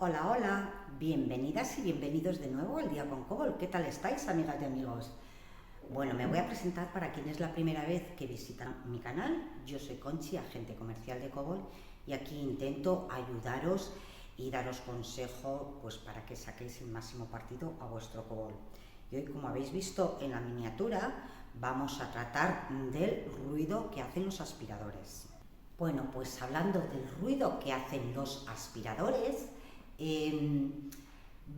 Hola, hola, bienvenidas y bienvenidos de nuevo al Día con Cobol. ¿Qué tal estáis, amigas y amigos? Bueno, me voy a presentar para quien es la primera vez que visita mi canal. Yo soy Conchi, agente comercial de Cobol, y aquí intento ayudaros y daros consejo pues, para que saquéis el máximo partido a vuestro Cobol. Y hoy, como habéis visto en la miniatura, vamos a tratar del ruido que hacen los aspiradores. Bueno, pues hablando del ruido que hacen los aspiradores,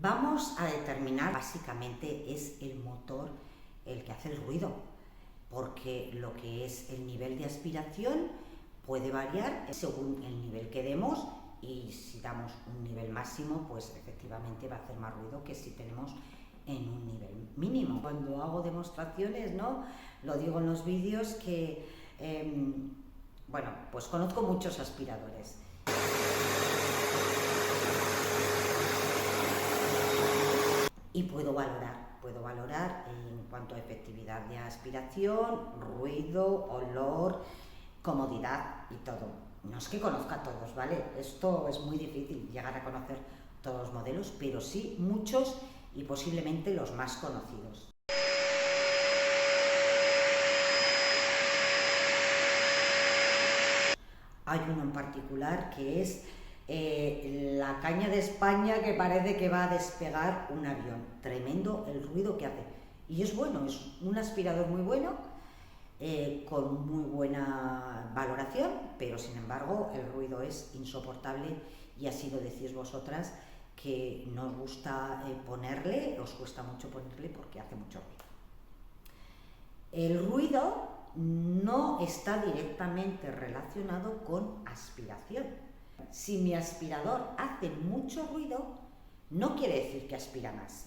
vamos a determinar, básicamente es el motor el que hace el ruido, porque lo que es el nivel de aspiración puede variar según el nivel que demos, y si damos un nivel máximo, pues efectivamente va a hacer más ruido que si tenemos en un nivel mínimo. Cuando hago demostraciones, ¿no? Lo digo en los vídeos que, bueno, pues conozco muchos aspiradores. Y puedo valorar en cuanto a efectividad de aspiración, ruido, olor, comodidad y todo. No es que conozca a todos, ¿vale? Esto es muy difícil llegar a conocer todos los modelos, pero sí muchos y posiblemente los más conocidos. Hay uno en particular que es la caña de España, que parece que va a despegar un avión. Tremendo el ruido que hace. Y es bueno, es un aspirador muy bueno, con muy buena valoración, pero sin embargo el ruido es insoportable, y así lo decís vosotras, que no os gusta ponerle, os cuesta mucho ponerle porque hace mucho ruido. El ruido no está directamente relacionado con aspiración. Si mi aspirador hace mucho ruido, no quiere decir que aspira más.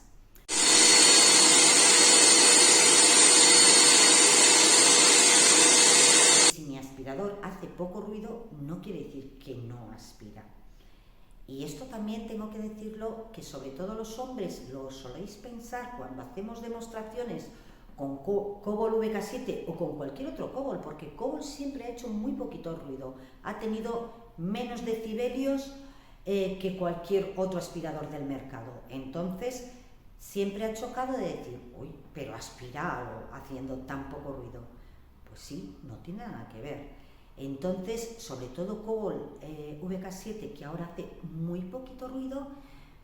Si mi aspirador hace poco ruido, no quiere decir que no aspira. Y esto también tengo que decirlo, que sobre todo los hombres lo soléis pensar cuando hacemos demostraciones con Cobol VK7 o con cualquier otro Cobol, porque Cobol siempre ha hecho muy poquito ruido, ha tenido menos decibelios que cualquier otro aspirador del mercado. Entonces siempre ha chocado de decir, uy, pero aspira haciendo tan poco ruido. Pues sí, no tiene nada que ver. Entonces, sobre todo Cobol VK7, que ahora hace muy poquito ruido,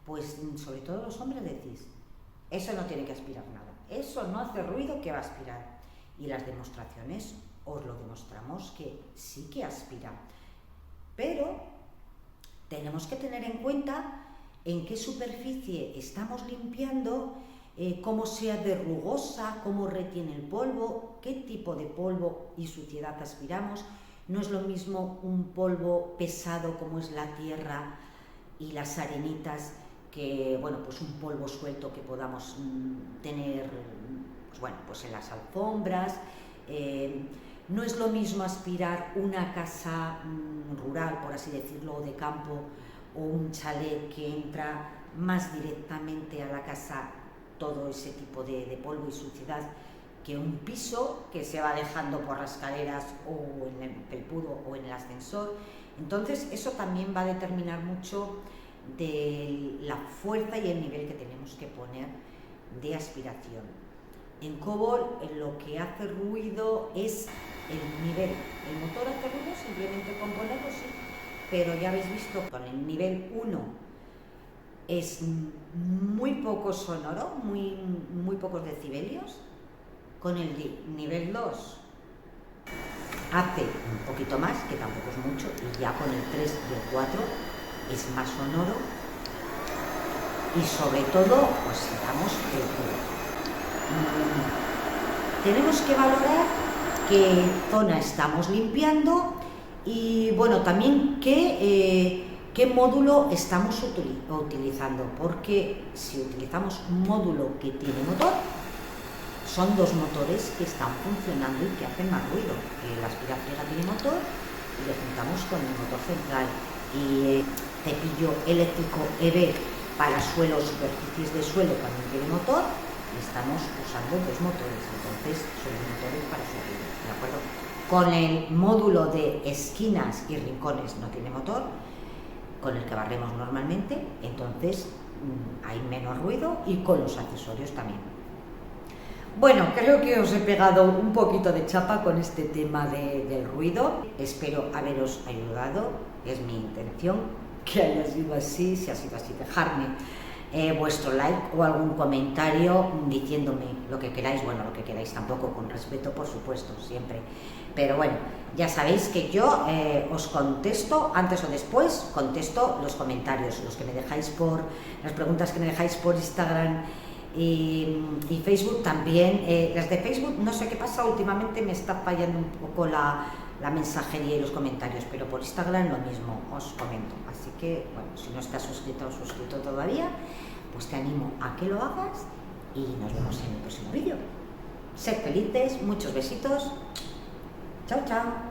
pues sobre todo los hombres decís, eso no tiene que aspirar nada, eso no hace ruido, que va a aspirar. Y las demostraciones os lo demostramos que sí que aspira. Pero tenemos que tener en cuenta en qué superficie estamos limpiando, cómo sea de rugosa, cómo retiene el polvo, qué tipo de polvo y suciedad aspiramos. No es lo mismo un polvo pesado como es la tierra y las arenitas, que, bueno, pues un polvo suelto que podamos tener, pues bueno, pues en las alfombras. No es lo mismo aspirar una casa rural, por así decirlo, o de campo, o un chalet que entra más directamente a la casa todo ese tipo de polvo y suciedad, que un piso que se va dejando por las escaleras o en el felpudo o en el ascensor. Entonces eso también va a determinar mucho de la fuerza y el nivel que tenemos que poner de aspiración. En Cobol lo que hace ruido es el nivel. El motor hace ruido simplemente con ponerlo, sí, pero ya habéis visto, con el nivel 1 es muy poco sonoro, muy pocos decibelios. Con el nivel 2 hace un poquito más, que tampoco es mucho, y ya con el 3 y el 4 es más sonoro, y sobre todo pues damos el ruido. Tenemos que valorar qué zona estamos limpiando y bueno, también qué módulo estamos utilizando, porque si utilizamos un módulo que tiene motor, son dos motores que están funcionando y que hacen más ruido. La aspiradora tiene motor y le juntamos con el motor central, y cepillo eléctrico EV para suelo, superficies de suelo, también tiene motor, y estamos usando dos motores, entonces son motores para su ruido, ¿de acuerdo? Con el módulo de esquinas y rincones no tiene motor, con el que barremos normalmente, entonces hay menos ruido, y con los accesorios también. Bueno, creo que os he pegado un poquito de chapa con este tema del ruido. Espero haberos ayudado, es mi intención que haya sido así. Si ha sido así, dejadme vuestro like o algún comentario diciéndome lo que queráis, bueno, lo que queráis, tampoco con respeto, por supuesto, siempre, pero bueno, ya sabéis que yo os contesto, antes o después, contesto los comentarios, los que me dejáis las preguntas que me dejáis por Instagram y Facebook también. Las de Facebook, no sé qué pasa, últimamente me está fallando un poco la mensajería y los comentarios, pero por Instagram lo mismo, os comento. Así que, bueno, si no estás suscrito o suscrito todavía, pues te animo a que lo hagas y nos vemos en el próximo vídeo. Sed felices, muchos besitos. Chao, chao.